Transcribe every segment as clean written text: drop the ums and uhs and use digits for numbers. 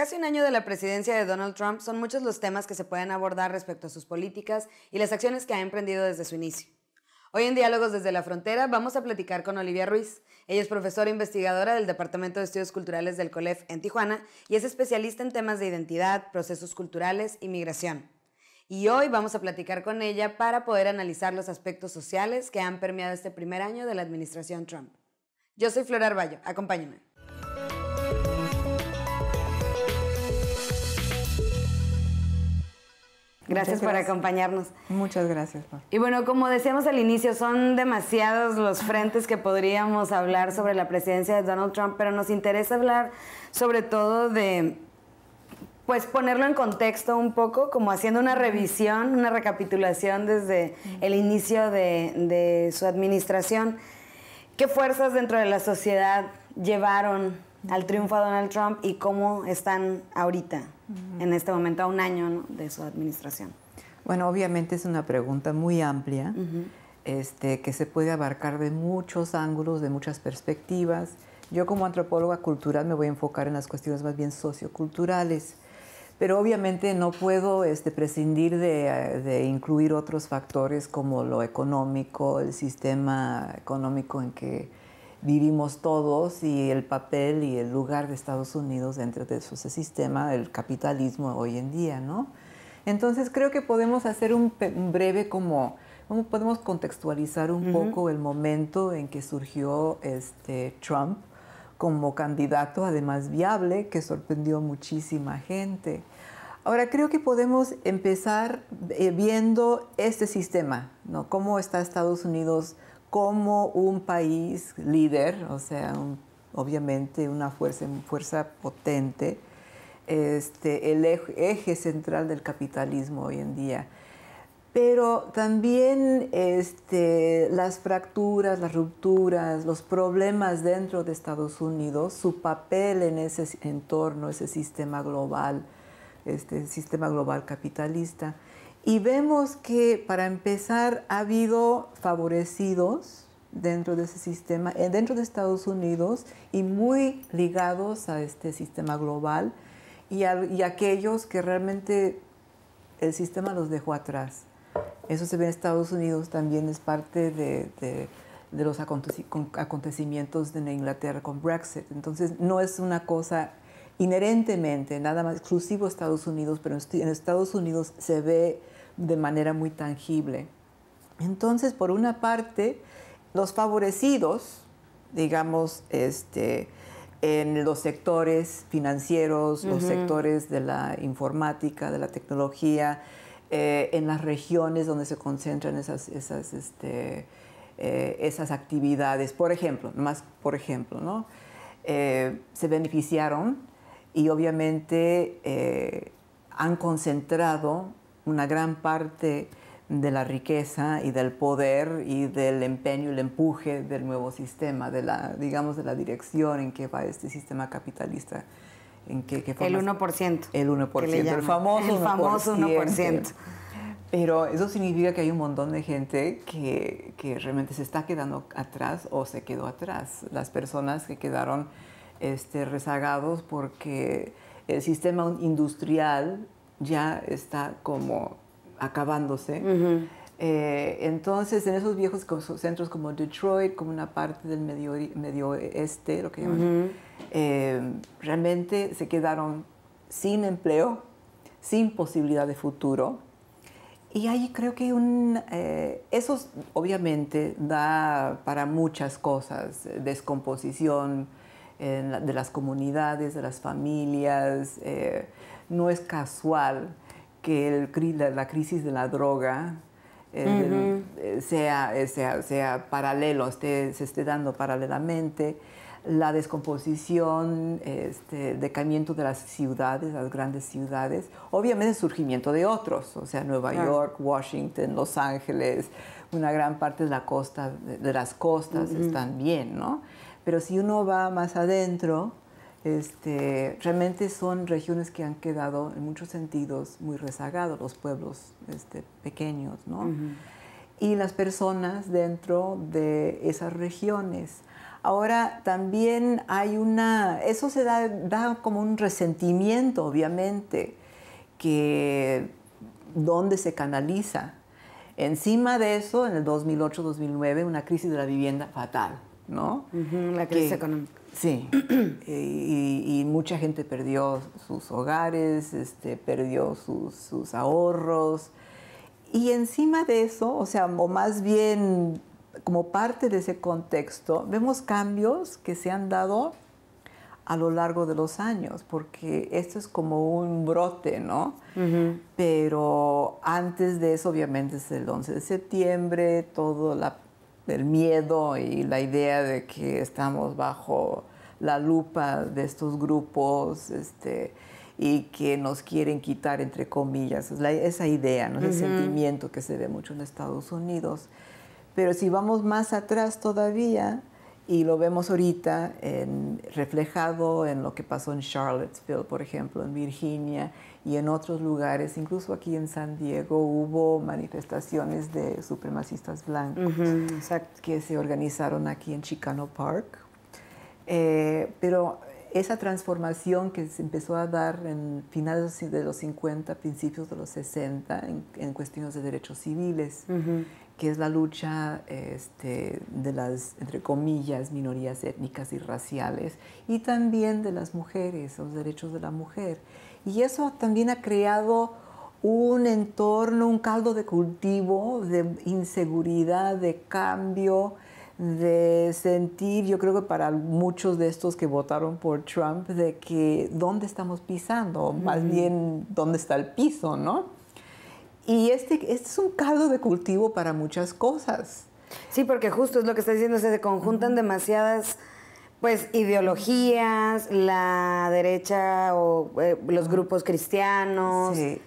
casi un año de la presidencia de Donald Trump, son muchos los temas que se pueden abordar respecto a sus políticas y las acciones que ha emprendido desde su inicio. Hoy en Diálogos desde la Frontera vamos a platicar con Olivia Ruiz. Ella es profesora investigadora del Departamento de Estudios Culturales del COLEF en Tijuana y es especialista en temas de identidad, procesos culturales y migración. Y hoy vamos a platicar con ella para poder analizar los aspectos sociales que han permeado este primer año de la administración Trump. Yo soy Flor Arballo, acompáñenme. Gracias por acompañarnos. Muchas gracias, Flor. Y bueno, como decíamos al inicio, son demasiados los frentes que podríamos hablar sobre la presidencia de Donald Trump, pero nos interesa hablar sobre todo de, pues ponerlo en contexto un poco, como haciendo una revisión, una recapitulación desde el inicio de su administración. ¿Qué fuerzas dentro de la sociedad llevaron al triunfo de Donald Trump y cómo están ahorita, en este momento, a un año, ¿no?, de su administración? Bueno, obviamente es una pregunta muy amplia, que se puede abarcar de muchos ángulos, de muchas perspectivas. Yo como antropóloga cultural me voy a enfocar en las cuestiones más bien socioculturales, pero obviamente no puedo prescindir de incluir otros factores como lo económico, el sistema económico en que vivimos todos y el papel y el lugar de Estados Unidos dentro de ese sistema, el capitalismo hoy en día, ¿no? Entonces creo que podemos hacer un breve ¿cómo podemos contextualizar un poco el momento en que surgió Trump como candidato, además viable, que sorprendió muchísima gente. Ahora, creo que podemos empezar viendo este sistema, ¿no? Cómo está Estados Unidos como un país líder, o sea, obviamente una fuerza potente, el eje central del capitalismo hoy en día. Pero también las fracturas, las rupturas, los problemas dentro de Estados Unidos, su papel en ese entorno, ese sistema global capitalista. Y vemos que, para empezar, ha habido favorecidos dentro de ese sistema, dentro de Estados Unidos, y muy ligados a este sistema global, y aquellos que realmente el sistema los dejó atrás. Eso se ve en Estados Unidos, también es parte de los acontecimientos de Inglaterra con Brexit. Entonces, no es una cosa inherentemente nada más exclusivo a Estados Unidos, pero en Estados Unidos se ve de manera muy tangible. Entonces, por una parte, los favorecidos, digamos, en los sectores financieros, los sectores de la informática, de la tecnología, en las regiones donde se concentran esas actividades, por ejemplo, ¿no? Se beneficiaron y obviamente han concentrado una gran parte de la riqueza y del poder y del empeño y el empuje del nuevo sistema, de la dirección en que va este sistema capitalista. El 1%. El 1%, el famoso 1%. Pero eso significa que hay un montón de gente que realmente se está quedando atrás o se quedó atrás. Las personas que quedaron rezagados porque el sistema industrial ya está como acabándose. Entonces, en esos viejos centros como Detroit, como una parte del medio oeste, lo que llaman, realmente se quedaron sin empleo, sin posibilidad de futuro. Y ahí creo que eso obviamente da para muchas cosas, descomposición de las comunidades, de las familias. No es casual que la crisis de la droga sea paralelo, se esté dando paralelamente. La descomposición, decaimiento de las ciudades, las grandes ciudades, obviamente el surgimiento de otros, o sea, Nueva York, Washington, Los Ángeles, una gran parte de la costa, de las costas están bien, ¿no? Pero si uno va más adentro, realmente son regiones que han quedado en muchos sentidos muy rezagados, los pueblos pequeños, ¿no? Y las personas dentro de esas regiones. Ahora también hay eso se da como un resentimiento, obviamente, que ¿dónde se canaliza? Encima de eso, en el 2008-2009, una crisis de la vivienda fatal, ¿no? La crisis económica. Sí, y mucha gente perdió sus hogares, perdió sus ahorros. Y encima de eso, o sea, o más bien como parte de ese contexto, vemos cambios que se han dado a lo largo de los años, porque esto es como un brote, ¿no? Pero antes de eso, obviamente, es el 11 de septiembre, todo el miedo y la idea de que estamos bajo la lupa de estos grupos y que nos quieren quitar, entre comillas, esa idea, ¿no? Ese sentimiento que se ve mucho en Estados Unidos. Pero si vamos más atrás todavía, y lo vemos ahorita reflejado en lo que pasó en Charlottesville, por ejemplo, en Virginia y en otros lugares, incluso aquí en San Diego hubo manifestaciones de supremacistas blancos que se organizaron aquí en Chicano Park. Pero esa transformación que se empezó a dar en finales de los 50, principios de los 60, en cuestiones de derechos civiles, que es la lucha de las, entre comillas, minorías étnicas y raciales, y también de las mujeres, los derechos de la mujer. Y eso también ha creado un entorno, un caldo de cultivo, de inseguridad, de cambio, de sentir, yo creo que para muchos de estos que votaron por Trump, de que dónde estamos pisando, más bien dónde está el piso, ¿no? Y este es un caldo de cultivo para muchas cosas. Sí, porque justo es lo que está diciendo, se conjuntan demasiadas pues ideologías, la derecha o los grupos cristianos. Sí.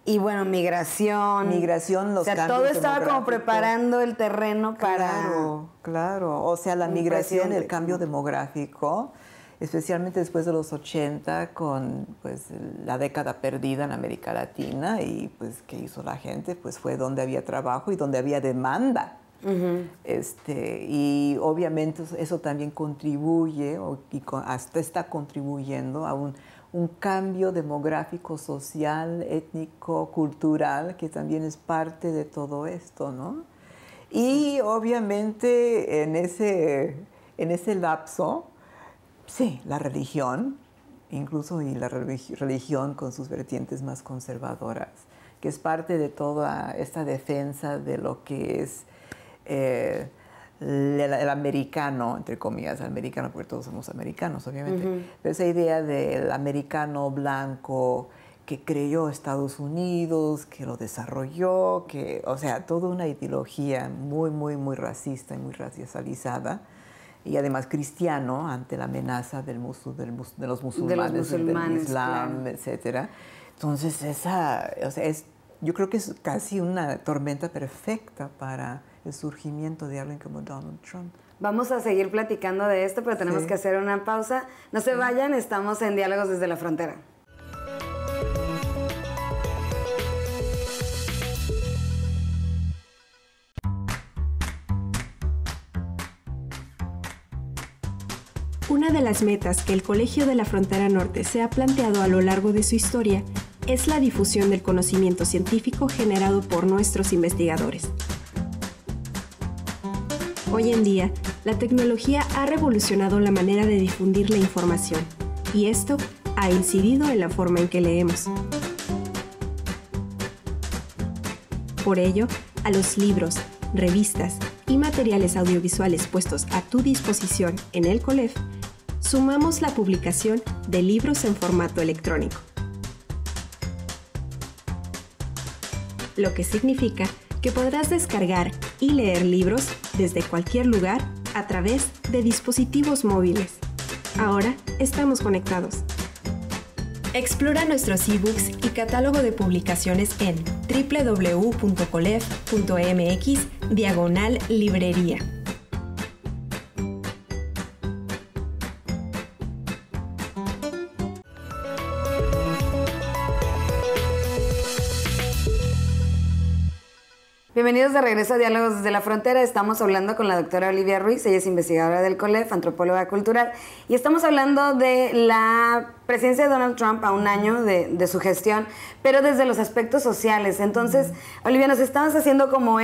Y bueno, migración. Los o sea, cambios todo estaba como demográficos. Preparando el terreno para... Claro. O sea, la migración, el cambio demográfico, especialmente después de los 80, con pues, la década perdida en América Latina, y pues, ¿qué hizo la gente? Pues fue donde había trabajo y donde había demanda. Y obviamente eso también contribuye, hasta está contribuyendo a un cambio demográfico, social, étnico, cultural, que también es parte de todo esto, ¿no? Y obviamente en ese lapso, sí, la religión, incluso y la religión con sus vertientes más conservadoras, que es parte de toda esta defensa de lo que es el americano, entre comillas, el americano, porque todos somos americanos, obviamente, pero esa idea del americano blanco que creyó Estados Unidos, que lo desarrolló, o sea, toda una ideología muy, muy, muy racista y muy racializada, y además cristiano ante la amenaza de los musulmanes, del Islam, etc. Entonces, yo creo que es casi una tormenta perfecta para el surgimiento de alguien como Donald Trump. Vamos a seguir platicando de esto, pero tenemos que hacer una pausa. No se vayan, estamos en Diálogos desde la Frontera. Una de las metas que el Colegio de la Frontera Norte se ha planteado a lo largo de su historia es la difusión del conocimiento científico generado por nuestros investigadores. Hoy en día, la tecnología ha revolucionado la manera de difundir la información, y esto ha incidido en la forma en que leemos. Por ello, a los libros, revistas y materiales audiovisuales puestos a tu disposición en el COLEF, sumamos la publicación de libros en formato electrónico, lo que significa que podrás descargar y leer libros desde cualquier lugar a través de dispositivos móviles. Ahora estamos conectados. Explora nuestros ebooks y catálogo de publicaciones en www.colef.mx/librería. Bienvenidos de regreso a Diálogos desde la Frontera. Estamos hablando con la doctora Olivia Ruiz, ella es investigadora del COLEF, antropóloga cultural, y estamos hablando de la presidencia de Donald Trump a un año de su gestión, pero desde los aspectos sociales. Entonces, Olivia, nos estamos haciendo como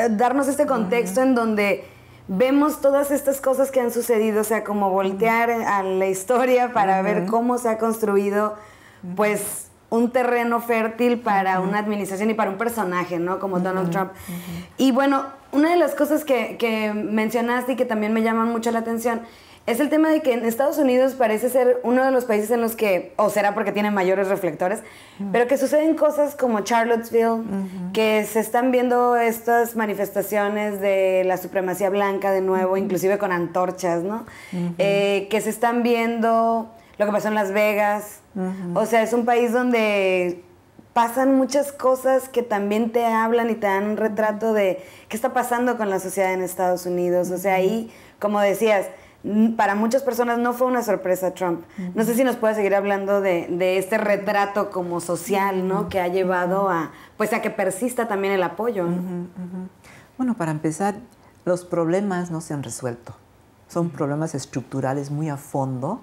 darnos este contexto en donde vemos todas estas cosas que han sucedido, o sea, como voltear a la historia para ver cómo se ha construido, pues, un terreno fértil para una administración y para un personaje, ¿no? Como Donald Trump. Y bueno, una de las cosas que mencionaste y que también me llaman mucho la atención es el tema de que en Estados Unidos parece ser uno de los países en los que, o será porque tiene mayores reflectores, pero que suceden cosas como Charlottesville, que se están viendo estas manifestaciones de la supremacía blanca de nuevo, inclusive con antorchas, ¿no? Que se están viendo lo que pasó en Las Vegas. O sea, es un país donde pasan muchas cosas que también te hablan y te dan un retrato de qué está pasando con la sociedad en Estados Unidos. O sea, ahí, como decías, para muchas personas no fue una sorpresa Trump. No sé si nos puedes seguir hablando de este retrato como social, ¿no? Que ha llevado a que persista también el apoyo, ¿no? Bueno, para empezar, los problemas no se han resuelto. Son problemas estructurales muy a fondo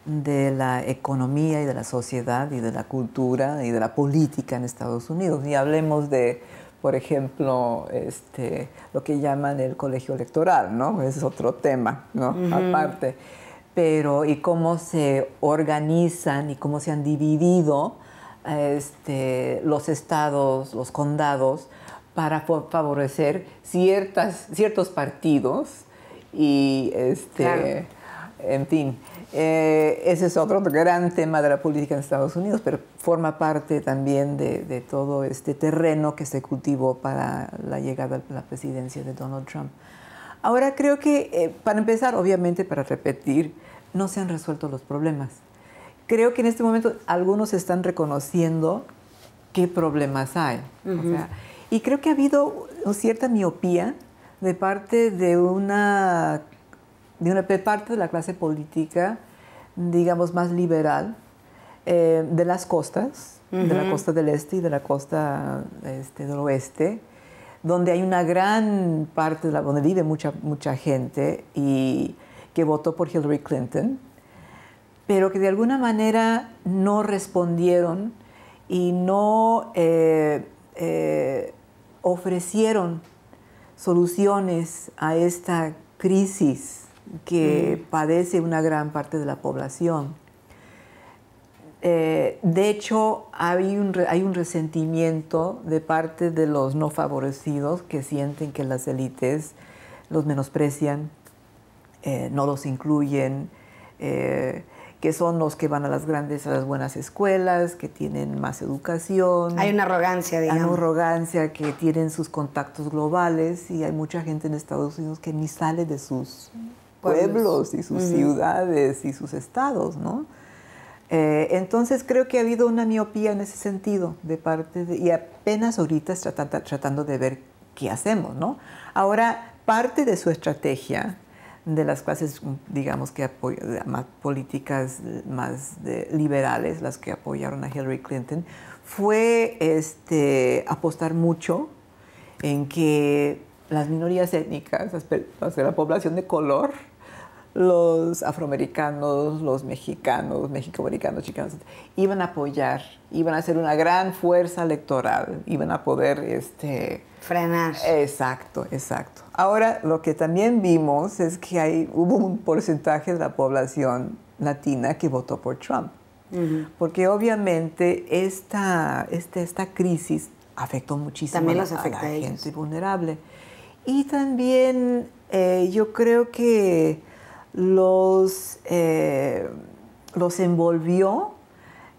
de la economía y de la sociedad y de la cultura y de la política en Estados Unidos. Y hablemos de, por ejemplo, lo que llaman el colegio electoral, ¿no? Ese es otro tema, ¿no? Aparte. Pero, y cómo se organizan y cómo se han dividido los estados, los condados, para favorecer ciertos partidos y, claro. En fin, ese es otro gran tema de la política en Estados Unidos, pero forma parte también de todo este terreno que se cultivó para la llegada a la presidencia de Donald Trump. Ahora creo que, para empezar, obviamente, para repetir, no se han resuelto los problemas. Creo que en este momento algunos están reconociendo qué problemas hay. O sea, y creo que ha habido cierta miopía de parte de parte de la clase política, digamos, más liberal, de las costas, de la costa del este y de la costa del oeste, donde hay una gran parte, donde vive mucha gente y que votó por Hillary Clinton, pero que de alguna manera no respondieron y no ofrecieron soluciones a esta crisis que padece una gran parte de la población. De hecho, hay un resentimiento de parte de los no favorecidos que sienten que las élites los menosprecian, no los incluyen, que son los que van a las buenas escuelas, que tienen más educación. Hay una arrogancia, digamos. Hay una arrogancia, que tienen sus contactos globales, y hay mucha gente en Estados Unidos que ni sale de sus pueblos y sus ciudades y sus estados, ¿no? Entonces creo que ha habido una miopía en ese sentido de parte y apenas ahorita tratando de ver qué hacemos, ¿no? Ahora, parte de su estrategia de las clases, digamos, que más políticas más liberales, las que apoyaron a Hillary Clinton, fue apostar mucho en que las minorías étnicas, la población de color, los afroamericanos, los mexicanos, mexicoamericanos, chicanos, iban a apoyar, iban a ser una gran fuerza electoral, iban a poder frenar. Exacto. Ahora, lo que también vimos es que hubo un porcentaje de la población latina que votó por Trump. Porque obviamente esta crisis afectó muchísimo también a la gente vulnerable. Y también yo creo que los envolvió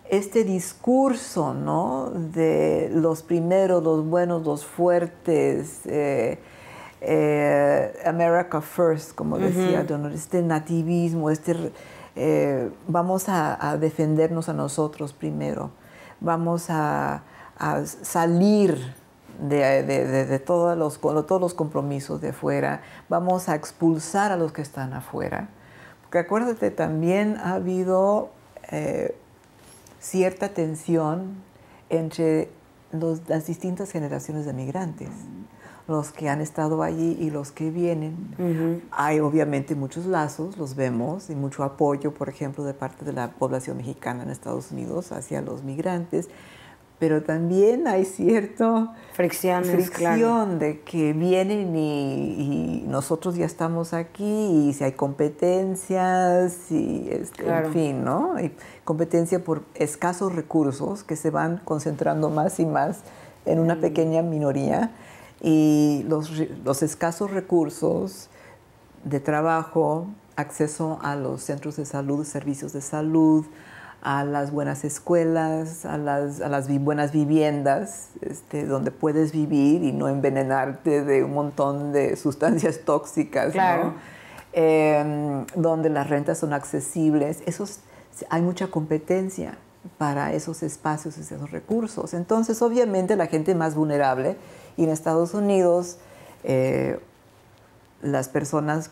este discurso, ¿no? De los primeros, los buenos, los fuertes, America First, como decía Donald, este nativismo, vamos a defendernos a nosotros primero, vamos a salir de todos los compromisos de afuera, vamos a expulsar a los que están afuera. Porque acuérdate, también ha habido cierta tensión entre las distintas generaciones de migrantes, los que han estado allí y los que vienen. Hay obviamente muchos lazos, los vemos, y mucho apoyo, por ejemplo, de parte de la población mexicana en Estados Unidos hacia los migrantes, pero también hay cierta fricción claro, de que vienen y nosotros ya estamos aquí, y si hay competencias, y claro, en fin, ¿no? Hay competencia por escasos recursos que se van concentrando más y más en una pequeña minoría, y los escasos recursos de trabajo, acceso a los centros de salud, servicios de salud, a las buenas escuelas, a las buenas viviendas, donde puedes vivir y no envenenarte de un montón de sustancias tóxicas, claro, ¿no? Donde las rentas son accesibles. Hay mucha competencia para esos espacios, esos recursos. Entonces, obviamente, la gente más vulnerable, y en Estados Unidos, las personas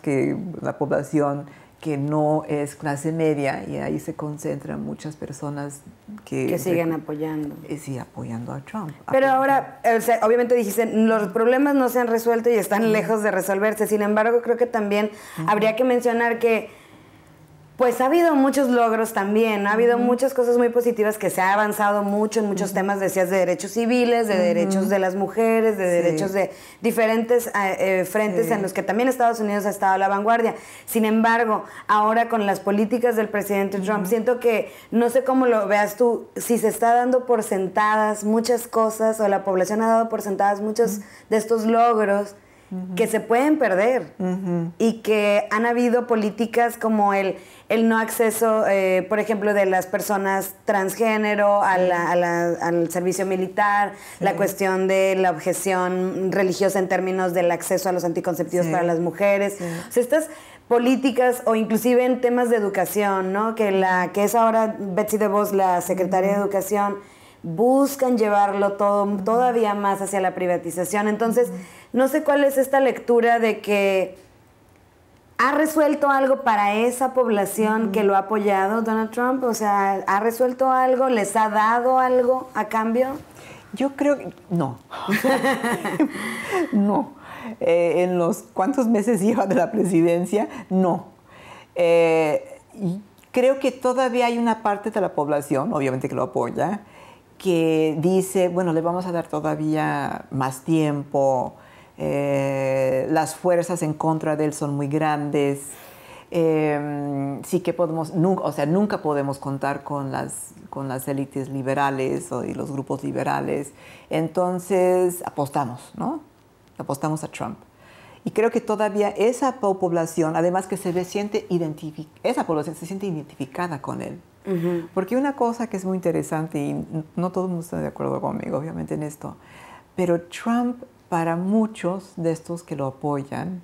la población que no es clase media, y ahí se concentran muchas personas que siguen apoyando. Sí, apoyando a Trump. Pero ahora, obviamente dijiste, los problemas no se han resuelto y están lejos de resolverse. Sin embargo, creo que también habría que mencionar que pues ha habido muchos logros también, ha habido muchas cosas muy positivas, que se ha avanzado mucho en muchos temas, decías, de derechos civiles, de derechos de las mujeres, de derechos de diferentes frentes en los que también Estados Unidos ha estado a la vanguardia. Sin embargo, ahora con las políticas del presidente Trump, siento que, no sé cómo lo veas tú, si se está dando por sentadas muchas cosas, o la población ha dado por sentadas muchos de estos logros, que se pueden perder, y que han habido políticas como el no acceso, por ejemplo, de las personas transgénero al servicio militar, la cuestión de la objeción religiosa en términos del acceso a los anticonceptivos para las mujeres. O sea, estas políticas, o inclusive en temas de educación, ¿no? Que es ahora Betsy DeVos, la secretaria de Educación, buscan llevarlo todavía más hacia la privatización. Entonces, no sé cuál es esta lectura de que ha resuelto algo para esa población que lo ha apoyado Donald Trump. O sea, ¿ha resuelto algo? ¿Les ha dado algo a cambio? Yo creo que no. No. En los cuántos meses lleva de la presidencia, no. Creo que todavía hay una parte de la población, obviamente, que lo apoya, que dice, bueno, le vamos a dar todavía más tiempo, las fuerzas en contra de él son muy grandes, sí que podemos, nunca podemos contar con las élites liberales y los grupos liberales, entonces apostamos, ¿no? Apostamos a Trump. Y creo que todavía esa población, además que esa población se siente identificada con él. Porque una cosa que es muy interesante, y no todo el mundo está de acuerdo conmigo, obviamente, en esto, pero Trump, para muchos de estos que lo apoyan,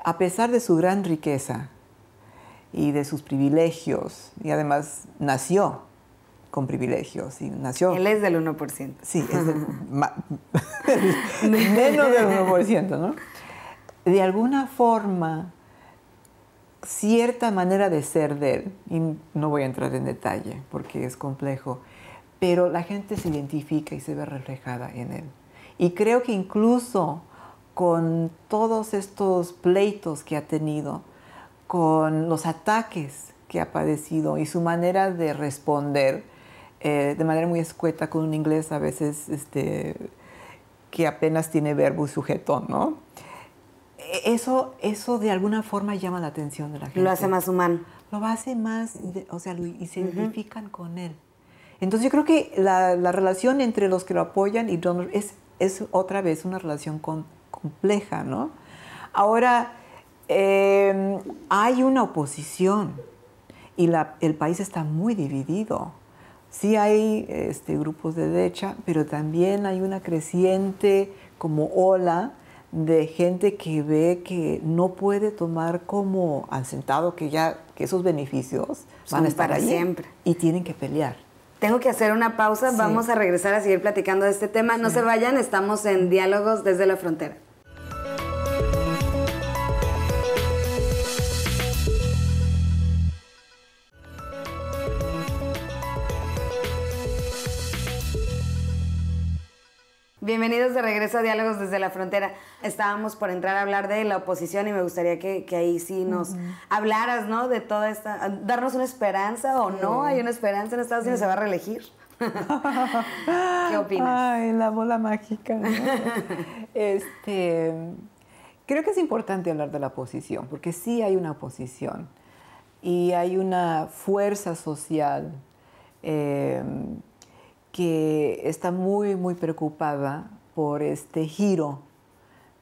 a pesar de su gran riqueza y de sus privilegios, y además nació con privilegios, y nació... Él es del 1%. Sí, es menos del 1%, ¿no? De alguna forma, cierta manera de ser de él, y no voy a entrar en detalle porque es complejo, pero la gente se identifica y se ve reflejada en él. Y creo que incluso con todos estos pleitos que ha tenido, con los ataques que ha padecido y su manera de responder de manera muy escueta, con un inglés a veces que apenas tiene verbo y sujeto, ¿no? Eso de alguna forma llama la atención de la gente. Lo hace más humano. Lo hace más, y se identifican con él. Entonces yo creo que la relación entre los que lo apoyan y Donald es otra vez una relación compleja, ¿no? Ahora, hay una oposición y el país está muy dividido. Sí hay grupos de derecha, pero también hay una creciente como ola de gente que ve que no puede tomar como asentado que esos beneficios van a estar ahí siempre y tienen que pelear. Tengo que hacer una pausa, vamos a regresar a seguir platicando de este tema. No se vayan, estamos en Diálogos desde la Frontera. Bienvenidos de regreso a Diálogos desde la Frontera. Estábamos por entrar a hablar de la oposición y me gustaría que ahí sí nos hablaras, ¿no? De toda esta... Darnos una esperanza o no. Hay una esperanza en Estados Unidos, se va a reelegir. ¿Qué opinas? Ay, la bola mágica, ¿no? Creo que es importante hablar de la oposición, porque sí hay una oposición y hay una fuerza social que está muy, muy preocupada por este giro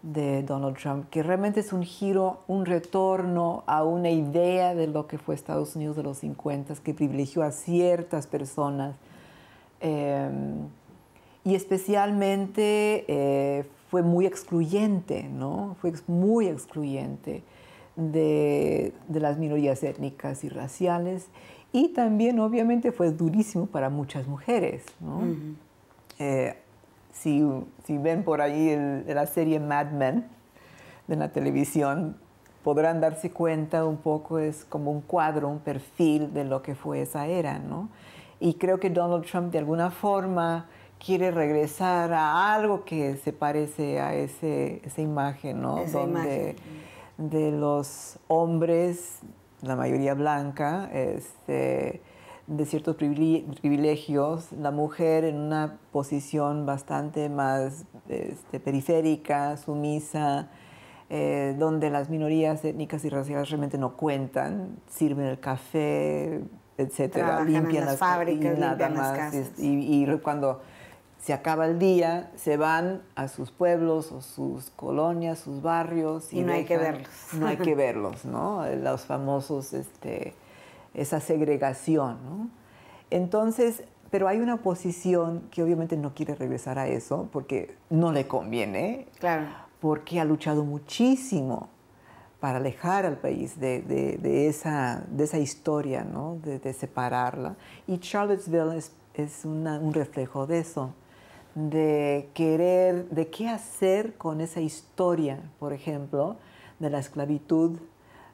de Donald Trump, que realmente es un giro, un retorno a una idea de lo que fue Estados Unidos de los 50, que privilegió a ciertas personas. Y especialmente fue muy excluyente, ¿no? Fue muy excluyente de las minorías étnicas y raciales. Y también, obviamente, fue durísimo para muchas mujeres, ¿no? Si ven por ahí la serie Mad Men de la televisión, podrán darse cuenta un poco, es como un cuadro, un perfil de lo que fue esa era, ¿no? Y creo que Donald Trump, de alguna forma, quiere regresar a algo que se parece a esa imagen, ¿no? De los hombres, la mayoría blanca, de ciertos privilegios, la mujer en una posición bastante más periférica, sumisa, donde las minorías étnicas y raciales realmente no cuentan, sirven el café, etcétera, limpian las fábricas, limpian las casas. Y cuando se acaba el día, se van a sus pueblos o sus colonias, sus barrios. Y no hay que verlos. No hay que verlos, ¿no? Los famosos, esa segregación, ¿no? Entonces, pero hay una oposición que obviamente no quiere regresar a eso porque no le conviene. Claro. Porque ha luchado muchísimo para alejar al país de esa historia, ¿no? De separarla. Y Charlottesville es un reflejo de eso, de qué hacer con esa historia, por ejemplo, de la esclavitud,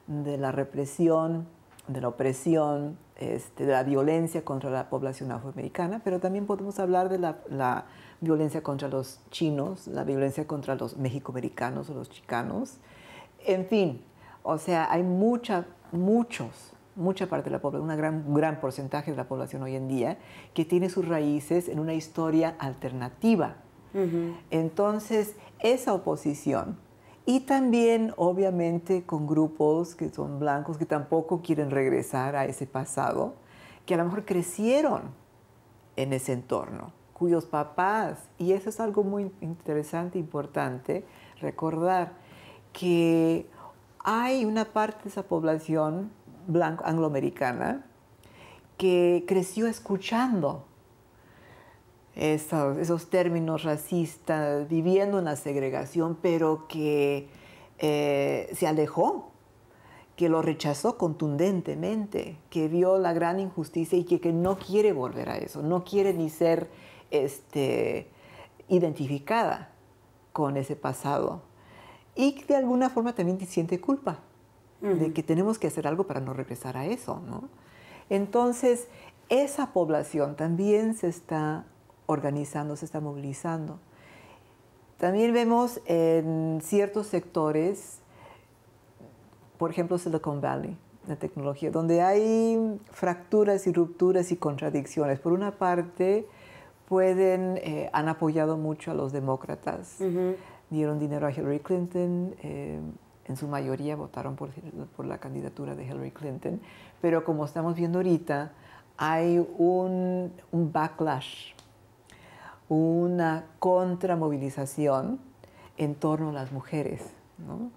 de la represión, de la opresión, de la violencia contra la población afroamericana, pero también podemos hablar de la violencia contra los chinos, la violencia contra los mexicoamericanos o los chicanos. En fin, o sea, hay mucha parte de la población, un gran porcentaje de la población hoy en día que tiene sus raíces en una historia alternativa. Entonces, esa oposición, y también, obviamente, con grupos que son blancos que tampoco quieren regresar a ese pasado, que a lo mejor crecieron en ese entorno, cuyos papás, y eso es algo muy interesante, importante, recordar que hay una parte de esa población angloamericana que creció escuchando esos términos racistas, viviendo una segregación, pero que se alejó, que lo rechazó contundentemente, que vio la gran injusticia y que no quiere volver a eso, no quiere ni ser identificada con ese pasado. Y que de alguna forma también siente culpa de que tenemos que hacer algo para no regresar a eso, ¿no? Entonces, esa población también se está organizando, se está movilizando. También vemos en ciertos sectores, por ejemplo, Silicon Valley, la tecnología, donde hay fracturas y rupturas y contradicciones. Por una parte, han apoyado mucho a los demócratas, dieron dinero a Hillary Clinton, en su mayoría votaron por la candidatura de Hillary Clinton, pero como estamos viendo ahorita, hay un backlash, una contramovilización en torno a las mujeres, ¿no?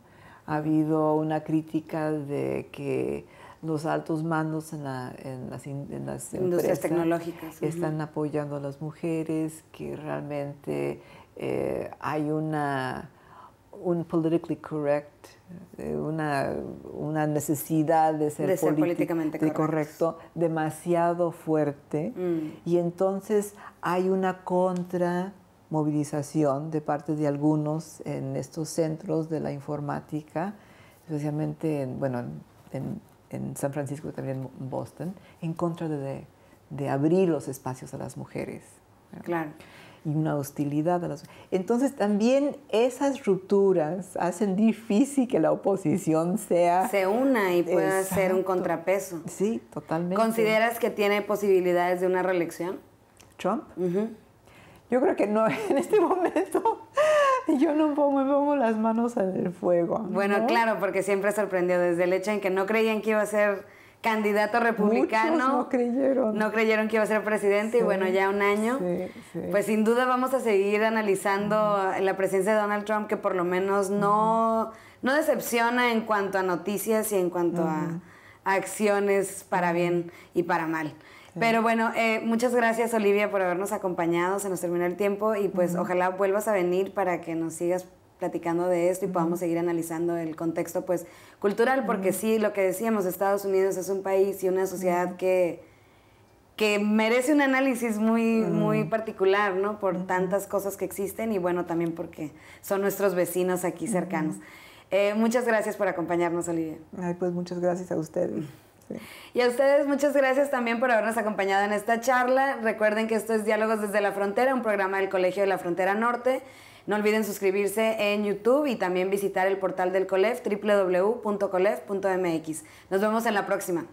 Ha habido una crítica de que los altos mandos en las industrias tecnológicas están apoyando a las mujeres, que realmente hay un politically correct, una necesidad de ser políticamente correcto demasiado fuerte, y entonces hay una contramovilización de parte de algunos en estos centros de la informática, especialmente en San Francisco y también en Boston, en contra de abrir los espacios a las mujeres. Claro. y una hostilidad a las... Entonces también esas rupturas hacen difícil que la oposición se una y pueda ser un contrapeso. Sí, totalmente. ¿Consideras que tiene posibilidades de una reelección? ¿Trump? Yo creo que no, en este momento yo no me pongo las manos en el fuego. Bueno, claro, porque siempre sorprendió desde el hecho en que no creían que iba a ser candidato republicano. Muchos no creyeron. No creyeron que iba a ser presidente y bueno, ya un año. Pues sin duda vamos a seguir analizando la presencia de Donald Trump, que por lo menos no decepciona en cuanto a noticias y en cuanto a acciones para bien y para mal. Pero bueno, muchas gracias, Olivia, por habernos acompañado. Se nos terminó el tiempo y pues ojalá vuelvas a venir para que nos sigas platicando de esto y podamos seguir analizando el contexto pues cultural, porque sí, lo que decíamos, Estados Unidos es un país y una sociedad que merece un análisis muy particular, ¿no? Por tantas cosas que existen y bueno, también porque son nuestros vecinos aquí cercanos. Muchas gracias por acompañarnos, Olivia. Ay, pues muchas gracias a ustedes. Sí. Y a ustedes muchas gracias también por habernos acompañado en esta charla. Recuerden que esto es Diálogos desde la Frontera, un programa del Colegio de la Frontera Norte. No olviden suscribirse en YouTube y también visitar el portal del COLEF, www.colef.mx. Nos vemos en la próxima.